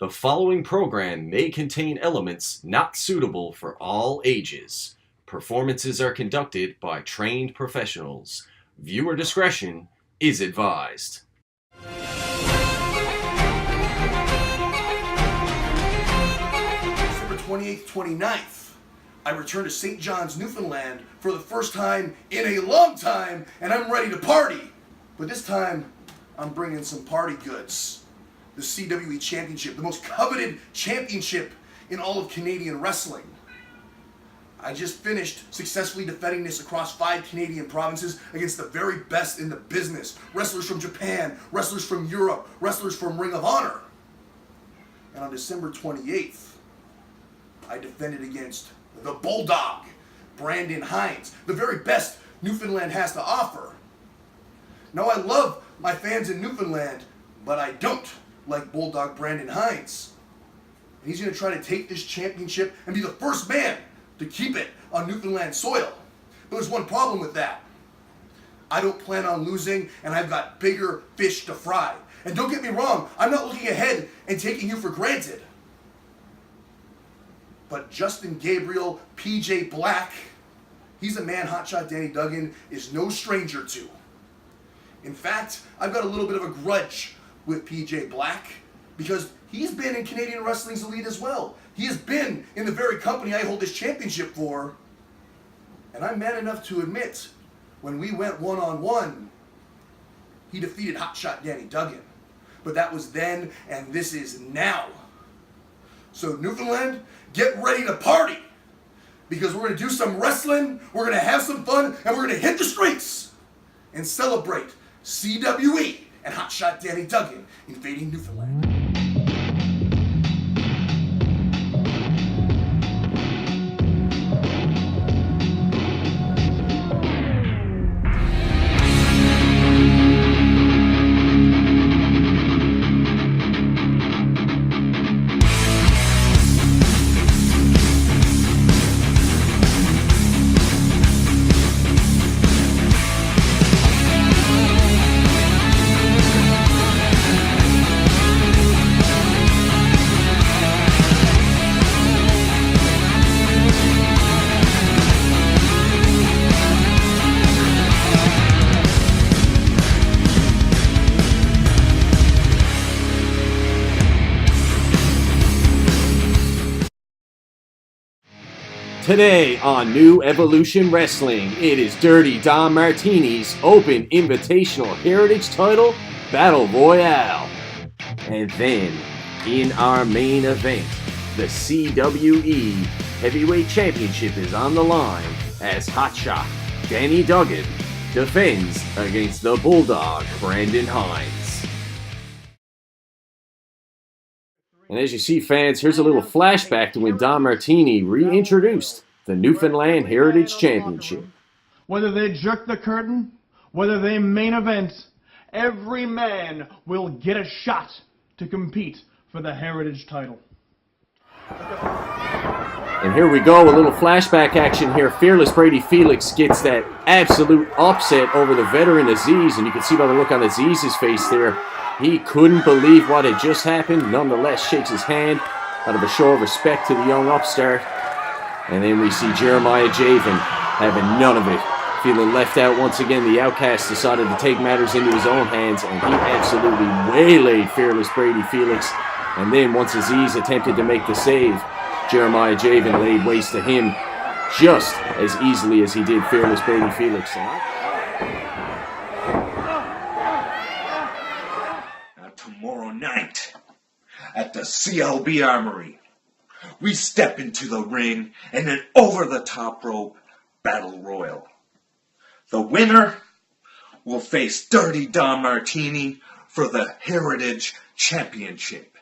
The following program may contain elements not suitable for all ages. Performances are conducted by trained professionals. Viewer discretion is advised. December 28th, 29th, I return to St. John's, Newfoundland for the first time in a long time, and I'm ready to party. But this time, I'm bringing some party goods. The CWE Championship, the most coveted championship in all of Canadian wrestling. I just finished successfully defending this across 5 Canadian provinces against the very best in the business. Wrestlers from Japan, wrestlers from Europe, wrestlers from Ring of Honor. And on December 28th, I defended against the Bulldog, Brandon Hynes, the very best Newfoundland has to offer. Now I love my fans in Newfoundland, but I don't like Bulldog Brandon Hynes. And he's going to try to take this championship and be the first man to keep it on Newfoundland soil. But there's one problem with that. I don't plan on losing, and I've got bigger fish to fry. And don't get me wrong, I'm not looking ahead and taking you for granted. But Justin Gabriel, PJ Black, he's a man Hotshot Danny Duggan is no stranger to. In fact, I've got a little bit of a grudge with PJ Black because he's been in Canadian wrestling's elite as well. He has been in the very company I hold this championship for. And I'm man enough to admit, when we went one-on-one, he defeated Hotshot Danny Duggan. But that was then, and this is now. So Newfoundland, get ready to party. Because we're going to do some wrestling, we're going to have some fun, and we're going to hit the streets and celebrate CWE and Hotshot Danny Duggan invading Newfoundland. Today on New Evolution Wrestling, it is Dirty Don Martini's Open Invitational Heritage Title Battle Royale. And then, in our main event, the CWE Heavyweight Championship is on the line as Hotshot Danny Duggan defends against the Bulldog Brandon Hynes. And as you see, fans, here's a little flashback to when Don Martini reintroduced the Newfoundland Heritage Championship. Whether they jerk the curtain, whether they main event, every man will get a shot to compete for the Heritage title. And here we go, a little flashback action here. Fearless Brady Felix gets that absolute upset over the veteran Aziz, and you can see by the look on Aziz's face there, he couldn't believe what had just happened. Nonetheless, shakes his hand out of a show of respect to the young upstart. And then we see Jeremiah Javen having none of it. Feeling left out once again, the Outcast decided to take matters into his own hands, and he absolutely waylaid Fearless Brady Felix. And then once Aziz attempted to make the save, Jeremiah Javen laid waste to him just as easily as he did Fearless Brady Felix. Tomorrow night at the CLB Armory, we step into the ring in an over-the-top rope battle royal. The winner will face Dirty Don Martini for the Heritage Championship.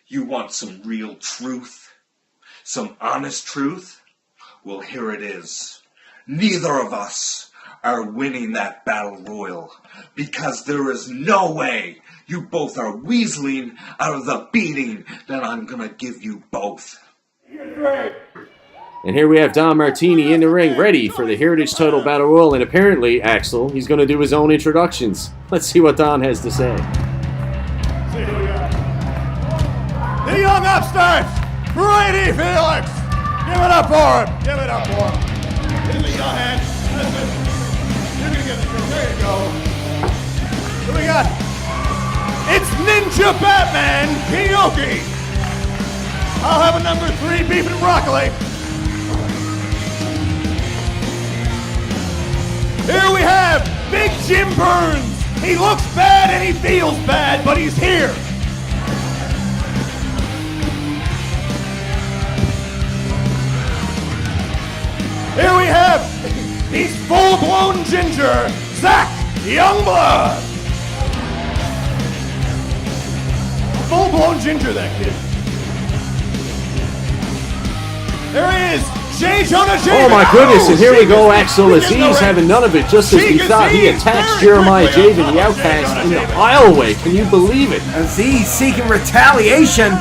You want some real truth? Some honest truth? Well, here it is. Neither of us are winning that battle royal because there is no way you both are weaseling out of the beating that I'm going to give you both. And here we have Don Martini in the ring, ready for the Heritage Title Battle Royal. And apparently, Axel, he's going to do his own introductions. Let's see what Don has to say. the young upstart, Brady Felix. Give it up for him. Give it up for him. Give me your hand. You're gonna get the show. There you go. What do we got? It's Ninja Batman Kiyoki. I'll have a number 3 beef and broccoli. Here we have Big Jim Burns. He looks bad and he feels bad, but he's here. Here we have, he's full-blown ginger, Zach Youngblood. Full-blown ginger, that kid. There he is, J. Jonah Javen. Oh my goodness, and here we go, Axel Aziz having none of it, just as we thought. He attacks Jeremiah Javen, the outcast, in the aisleway. Can you believe it? Aziz seeking retaliation.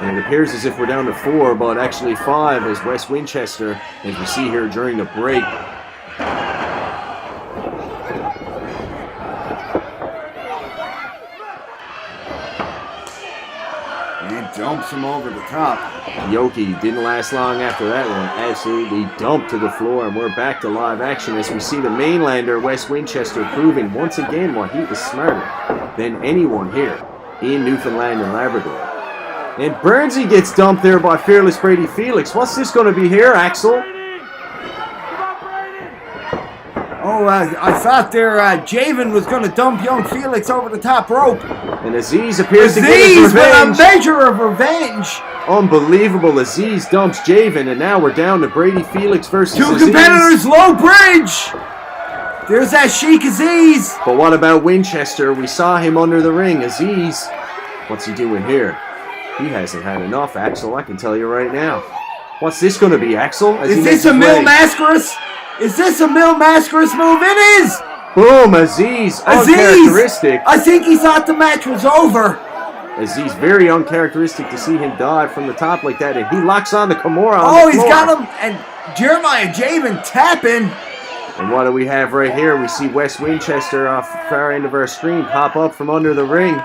And it appears as if we're down to 4, but actually 5 as Wes Winchester, as we see here during the break. And dumps him over the top. Yoki didn't last long after that one. Absolutely dumped to the floor, and we're back to live action as we see the mainlander, Wes Winchester, proving once again why he is smarter than anyone here in Newfoundland and Labrador. And Burnsy gets dumped there by Fearless Brady Felix. What's this going to be here, Axel? Oh, I thought there Javen was going to dump young Felix over the top rope. And Aziz appears to get Aziz his with a revenge. measure of revenge. Unbelievable. Aziz dumps Javen, and now we're down to Brady Felix versus Two Aziz. competitors, low bridge. There's that Sheik Aziz. But what about Winchester? We saw him under the ring. Aziz, what's he doing here? He hasn't had enough, Axel. I can tell you right now. What's this going to be, Axel? As he Is makes this a his Mil way. Mascaras? Is this a Mil Mascaras move? It is. Boom, Aziz. Uncharacteristic. I think he thought the match was over. Aziz, very uncharacteristic to see him dive from the top like that. And he locks on to Kimura on Oh, the he's floor. got him. And Jeremiah Javen tapping. And what do we have right here? We see Wes Winchester off the far end of our screen pop up from under the ring.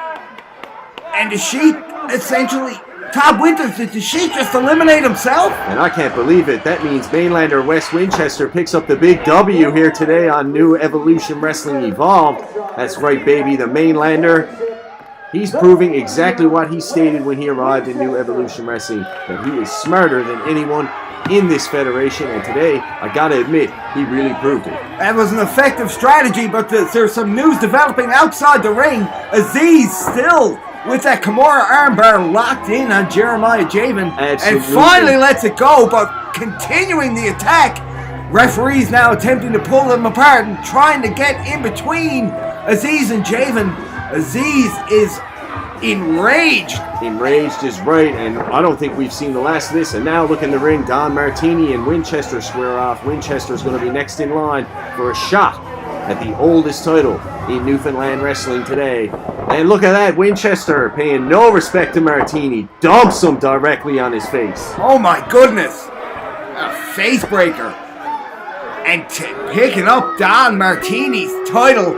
And the Sheik essentially, Todd Winters, did the Sheik just eliminate himself? And I can't believe it. That means mainlander Wes Winchester picks up the big W here today on New Evolution Wrestling Evolved. That's right, baby, the mainlander. He's proving exactly what he stated when he arrived in New Evolution Wrestling, that he is smarter than anyone in this federation, and today, I gotta admit, he really proved it. That was an effective strategy, but there's some news developing outside the ring. Aziz still with that Kimura armbar locked in on Jeremiah Javen. Absolutely. And finally lets it go, but continuing the attack. Referees now attempting to pull them apart and trying to get in between Aziz and Javen. Aziz is enraged. Enraged is right, and I don't think we've seen the last of this. And now look in the ring, Don Martini and Winchester square off. Winchester's going to be next in line for a shot at the oldest title in Newfoundland wrestling today. And look at that, Winchester paying no respect to Martini. Dumps him directly on his face. Oh my goodness. A face breaker. And picking up Don Martini's title,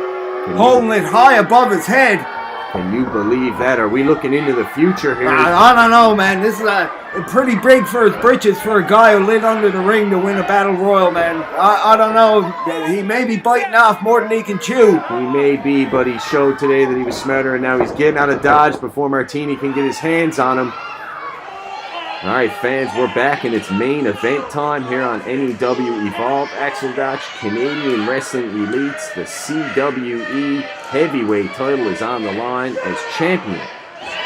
holding it high above his head. Can you believe that? Are we looking into the future here? I don't know, man. This is pretty big for his britches for a guy who lit under the ring to win a battle royal, man. I don't know. He may be biting off more than he can chew. He may be, but he showed today that he was smarter, and now he's getting out of dodge before Martini can get his hands on him. All right, fans, we're back, and it's main event time here on NEW Evolve. Axel Dodge Canadian Wrestling Elites. The CWE heavyweight title is on the line as champion.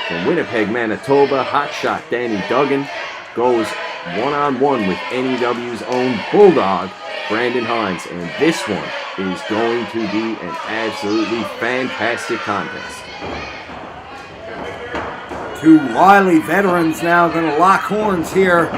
From Winnipeg, Manitoba, hotshot Danny Duggan goes one-on-one with NEW's own Bulldog, Brandon Hynes. And this one is going to be an absolutely fantastic contest. Two wily veterans now going to lock horns here.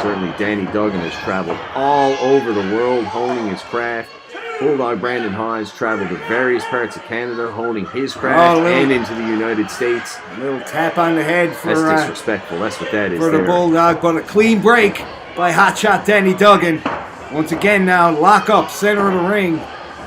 Certainly Danny Duggan has traveled all over the world honing his craft. Bulldog Brandon Hynes traveled to various parts of Canada honing his craft and into the United States. A little tap on the head for that's disrespectful. That's what that is for the Bulldog, but a clean break by hotshot Danny Duggan. Once again now, lock up, center of the ring.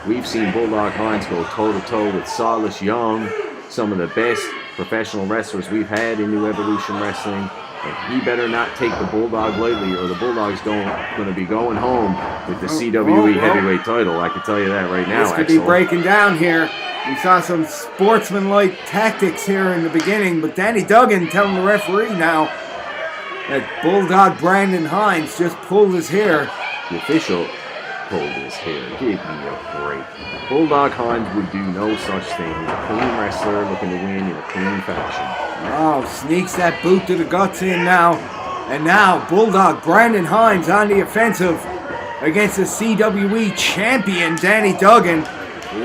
We've seen Bulldog Hynes go toe-to-toe with Silas Young, some of the best professional wrestlers we've had in New Evolution Wrestling. And he better not take the Bulldog lightly, or the Bulldog's going to be going home with the CWE heavyweight title. I can tell you that right now. This could be breaking down here. We saw some sportsmanlike tactics here in the beginning, but Danny Duggan telling the referee now that Bulldog Brandon Hynes just pulled his hair. The official pulled his hair. Give me a break. Bulldog Hynes would do no such thing. He's a clean wrestler looking to win in a clean fashion. Oh, sneaks that boot to the guts in now. And now Bulldog Brandon Hynes on the offensive against the CWE champion Danny Duggan,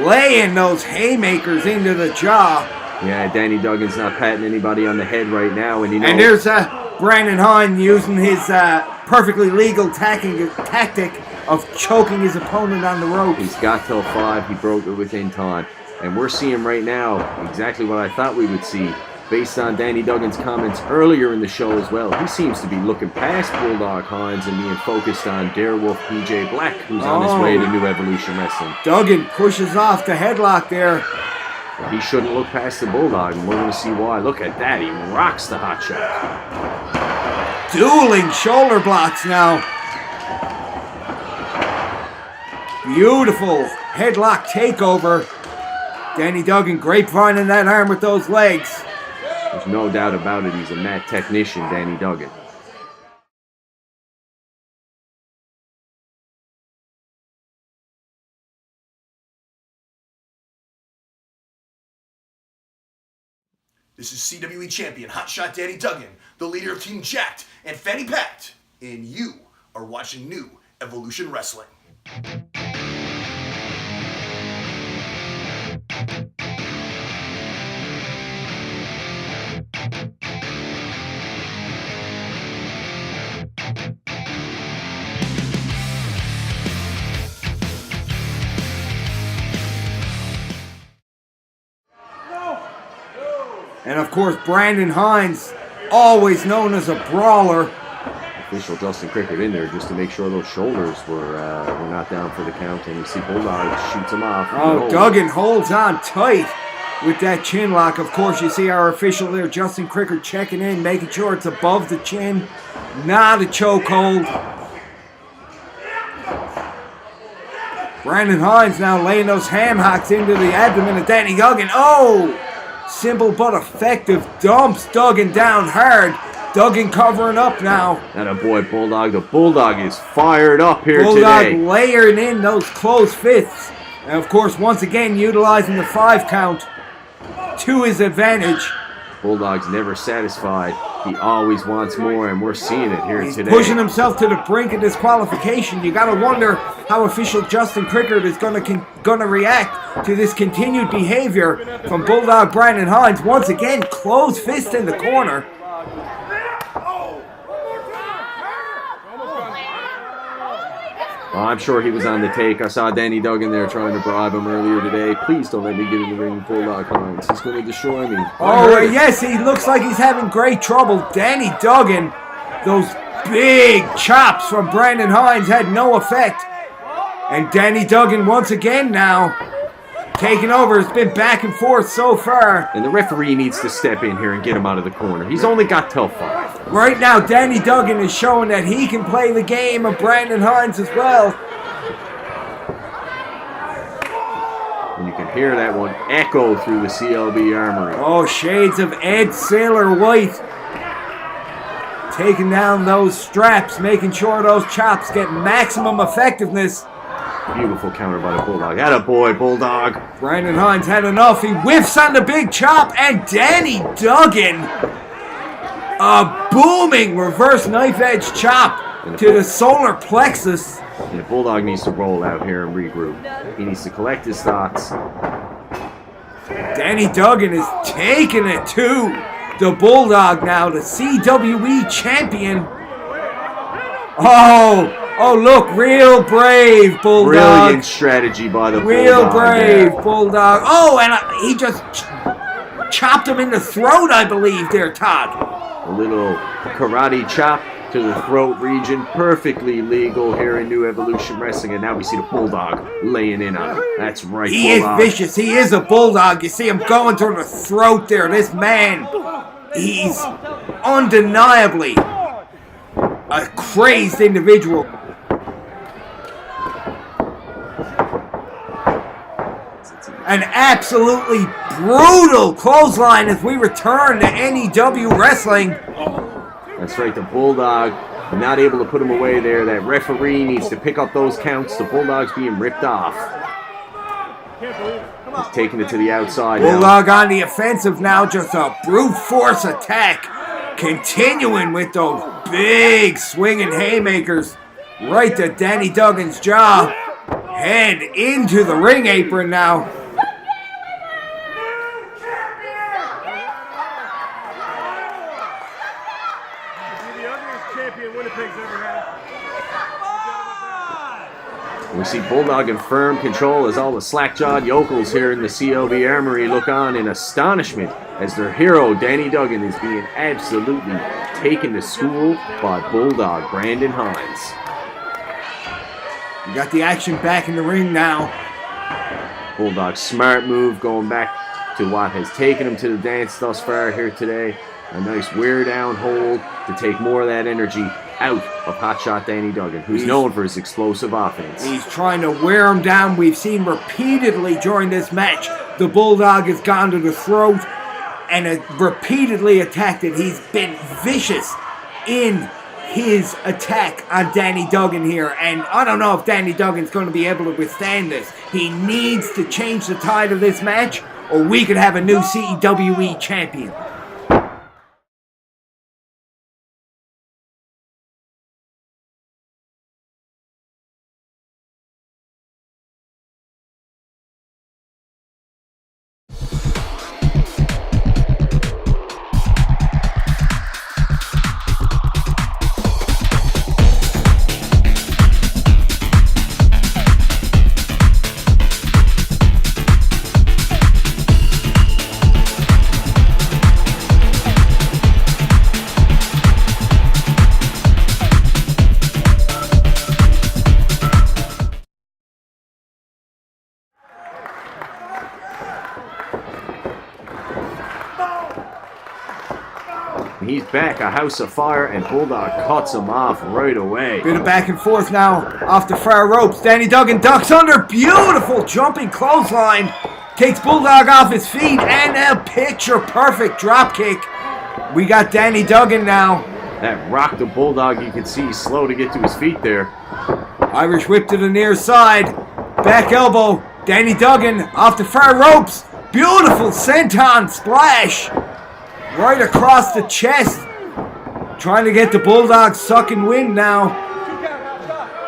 laying those haymakers into the jaw. Yeah, Danny Duggan's not patting anybody on the head right now. And there's Brandon Hynes using his perfectly legal tactic of choking his opponent on the ropes. He's got till 5. He broke it within time. And we're seeing right now exactly what I thought we would see based on Danny Duggan's comments earlier in the show as well. He seems to be looking past Bulldog Hynes and being focused on Darewolf PJ Black, who's on his way to New Evolution Wrestling. Duggan pushes off the headlock there. He shouldn't look past the Bulldog, and we're going to see why. Look at that. He rocks the hot shot. Dueling shoulder blocks now. Beautiful headlock takeover. Danny Duggan grapevining that arm with those legs. There's no doubt about it. He's a mat technician, Danny Duggan. This is CWE champion hotshot Danny Duggan, the leader of Team Jacked and Fanny Packed, and you are watching New Evolution Wrestling. And of course, Brandon Hynes, always known as a brawler. Official Justin Cricket in there just to make sure those shoulders were not down for the count. And you see Bulldog shoots him off. Oh, Duggan holds on tight with that chin lock. Of course, you see our official there, Justin Cricket, checking in, making sure it's above the chin. Not a chokehold. Brandon Hynes now laying those ham hocks into the abdomen of Danny Duggan. Oh! Simple but effective dumps Duggan down hard. Duggan covering up now. And a boy, Bulldog. The Bulldog is fired up here Bulldog today. Bulldog layering in those closed fists. And of course, once again, utilizing the 5 count to his advantage. Bulldog's never satisfied. He always wants more, and we're seeing it here today. Pushing himself to the brink of disqualification. You got to wonder how official Justin Cricket is going to react to this continued behavior from Bulldog Brandon Hynes. Once again, closed fist in the corner. Oh, I'm sure he was on the take. I saw Danny Duggan there trying to bribe him earlier today. Please don't let me get in the ring with Bulldog Hynes. He's going to destroy me. Oh, yes, he looks like he's having great trouble. Danny Duggan, those big chops from Brandon Hynes had no effect. And Danny Duggan once again now taking over. It's been back and forth so far. And the referee needs to step in here and get him out of the corner. He's only got till 5. Right now, Danny Duggan is showing that he can play the game of Brandon Hynes as well. And you can hear that one echo through the CLB Armory. Oh, shades of Ed Sailor White. Taking down those straps, making sure those chops get maximum effectiveness. Beautiful counter by the Bulldog. Attaboy, Bulldog. Brandon Hynes had enough. He whiffs on the big chop, and Danny Duggan, a booming reverse knife edge chop to the solar plexus. And the Bulldog needs to roll out here and regroup. He needs to collect his thoughts. Danny Duggan is taking it to the Bulldog now, the CWE champion. Oh, look, real brave Bulldog. Brilliant strategy by the Real Bulldog. brave Bulldog. Oh, and he just chopped him in the throat, I believe, there, Todd. A little karate chop to the throat region. Perfectly legal here in New Evolution Wrestling. And now we see the Bulldog laying in on him. That's right, He Bulldog. is vicious. He is a Bulldog. You see him going through the throat there. This man, he's undeniably a crazed individual. An absolutely brutal clothesline as we return to NEW Wrestling. That's right, the Bulldog not able to put him away there. That referee needs to pick up those counts. The Bulldog's being ripped off. He's taking it to the outside now. Bulldog on the offensive now, just a brute force attack. Continuing with those big swinging haymakers right to Danny Duggan's jaw. Head into the ring apron now. We see Bulldog in firm control as all the slack-jawed yokels here in the CLB Armory look on in astonishment as their hero, Danny Duggan, is being absolutely taken to school by Bulldog Brandon Hynes. We got the action back in the ring now. Bulldog's smart move going back to what has taken him to the dance thus far here today. A nice wear down hold to take more of that energy out of Hotshot Danny Duggan, who's known for his explosive offense. He's trying to wear him down. We've seen repeatedly during this match, the Bulldog has gone to the throat and repeatedly attacked it. He's been vicious in his attack on Danny Duggan here, and I don't know if Danny Duggan's going to be able to withstand this. He needs to change the tide of this match, or we could have a new CWE champion. He's back, a house of fire, and Bulldog cuts him off right away. Bit of back and forth now off the far ropes. Danny Duggan ducks under. Beautiful jumping clothesline. Takes Bulldog off his feet and a picture perfect drop kick. We got Danny Duggan now. That rocked the Bulldog. You can see he's slow to get to his feet there. Irish whip to the near side. Back elbow. Danny Duggan off the far ropes. Beautiful senton splash. Right across the chest. Trying to get the Bulldog sucking wind now.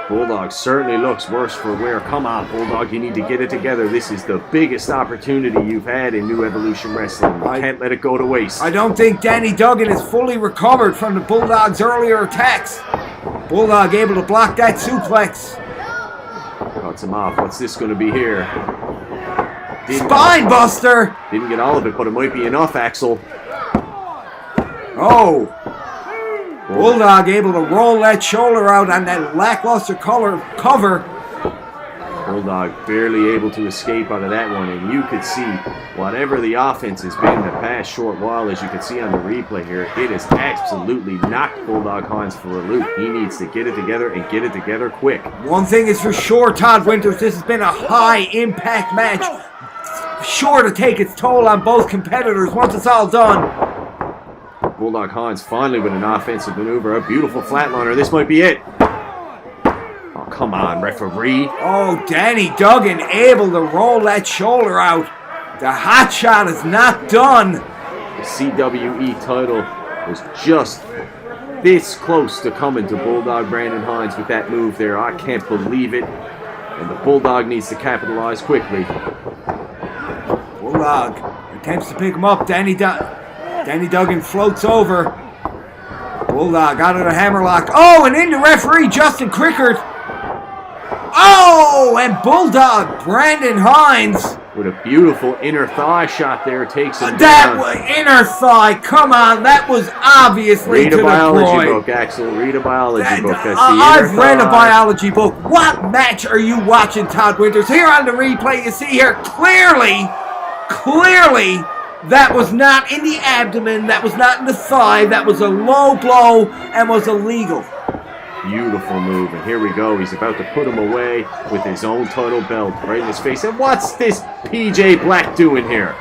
Bulldog certainly looks worse for wear. Come on, Bulldog, you need to get it together. This is the biggest opportunity you've had in New Evolution Wrestling. You can't let it go to waste. I don't think Danny Duggan is fully recovered from the Bulldog's earlier attacks. Bulldog able to block that suplex. Cuts him off. What's this going to be here? Spine buster! Didn't get all of it, but it might be enough, Axel. Oh! Bulldog able to roll that shoulder out on that lackluster cover. Bulldog barely able to escape out of that one, and you could see whatever the offense has been the past short while, as you can see on the replay here, it has absolutely knocked Bulldog Hynes for a loop. He needs to get it together and get it together quick. One thing is for sure, Todd Winters, this has been a high-impact match. Sure to take its toll on both competitors once it's all done. Bulldog Hynes finally with an offensive maneuver, a beautiful flatliner. This might be it. Oh, come on, referee. Oh, Danny Duggan able to roll that shoulder out. The hot shot is not done. The CWE title was just this close to coming to Bulldog Brandon Hynes with that move there. I can't believe it. And the Bulldog needs to capitalize quickly. Bulldog attempts to pick him up. Danny Duggan floats over. Bulldog out of the hammerlock. Oh, and into referee Justin Crickard. Oh, and Bulldog Brandon Hynes with a beautiful inner thigh shot there, takes him that down. Was inner thigh. Come on, that was obviously Read to a biology the groin. book, Axel. Read a biology book. That's the I've inner read a thigh. biology book. What match are you watching, Todd Winters? Here on the replay, you see here clearly, that was not in the abdomen, that was not in the thigh, that was a low blow and was illegal. Beautiful move, and here we go. He's about to put him away with his own title belt right in his face. And what's this PJ Black doing here?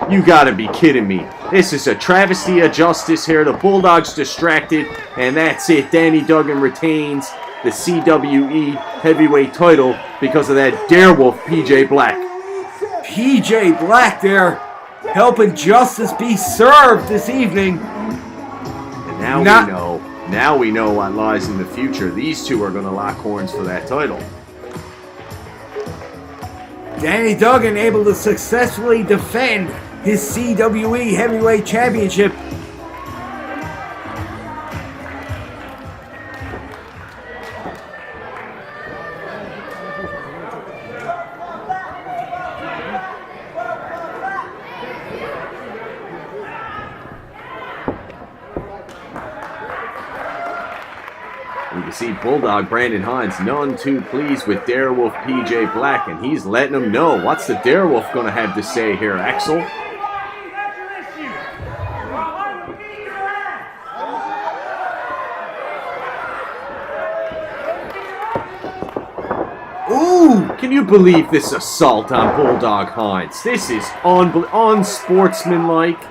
You gotta be kidding me. This is a travesty of justice here. The Bulldog's distracted, and that's it. Danny Duggan retains the CWE heavyweight title because of that Darewolf PJ Black. PJ Black there helping justice be served this evening. And now we know what lies in the future. These two are going to lock horns for that title. Danny Duggan able to successfully defend his CWE Heavyweight Championship. You can see Bulldog Brandon Hynes none too pleased with Darewolf PJ Black, and he's letting him know. What's the Darewolf going to have to say here, Axel? Ooh! Can you believe this assault on Bulldog Hynes? This is unsportsmanlike.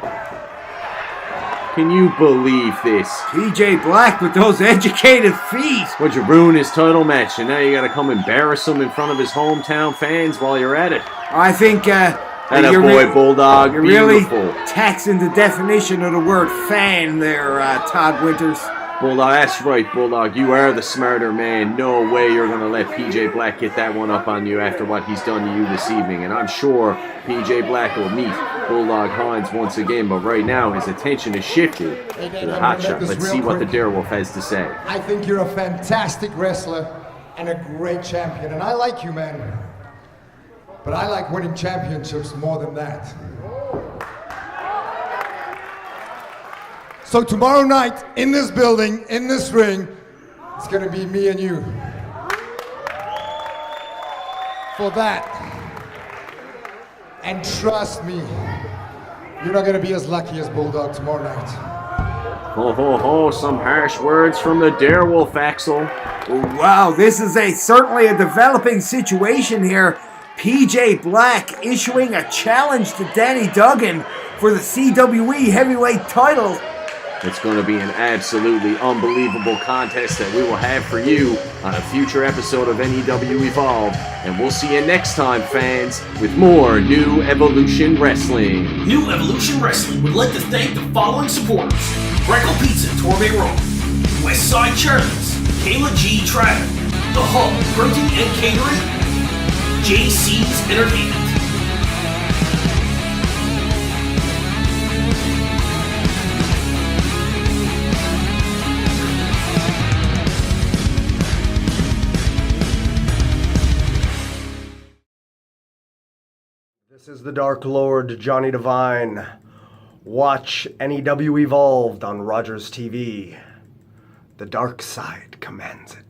Can you believe this? PJ Black with those educated feet. Would you ruin his title match, and now you got to come embarrass him in front of his hometown fans while you're at it? I think boy, Bulldog. You're Beautiful. really taxing the definition of the word fan there, Todd Winters. Bulldog, that's right, Bulldog. You are the smarter man. No way you're going to let PJ Black get that one up on you after what he's done to you this evening. And I'm sure PJ Black will meet Bulldog Hynes once again. But right now, his attention is shifted to the hot shot. Let's see what the Darewolf has to say. I think you're a fantastic wrestler and a great champion. And I like you, man. But I like winning championships more than that. So tomorrow night, in this building, in this ring, it's gonna be me and you. For that. And trust me, you're not gonna be as lucky as Bulldog tomorrow night. Ho, ho, ho, some harsh words from the Darewolf, Axel. Wow, this is certainly a developing situation here. PJ Black issuing a challenge to Danny Duggan for the CWE heavyweight title. It's going to be an absolutely unbelievable contest that we will have for you on a future episode of NEW Evolve. And we'll see you next time, fans, with more New Evolution Wrestling. New Evolution Wrestling would like to thank the following supporters: Greco Pizza, Torbe Road, Westside Charlie's, Kayla G. Travis, The Hub, Printing and Catering, JC's Entertainment. This is the Dark Lord, Johnny Devine. Watch NEW Evolved on Rogers TV. The dark side commands it.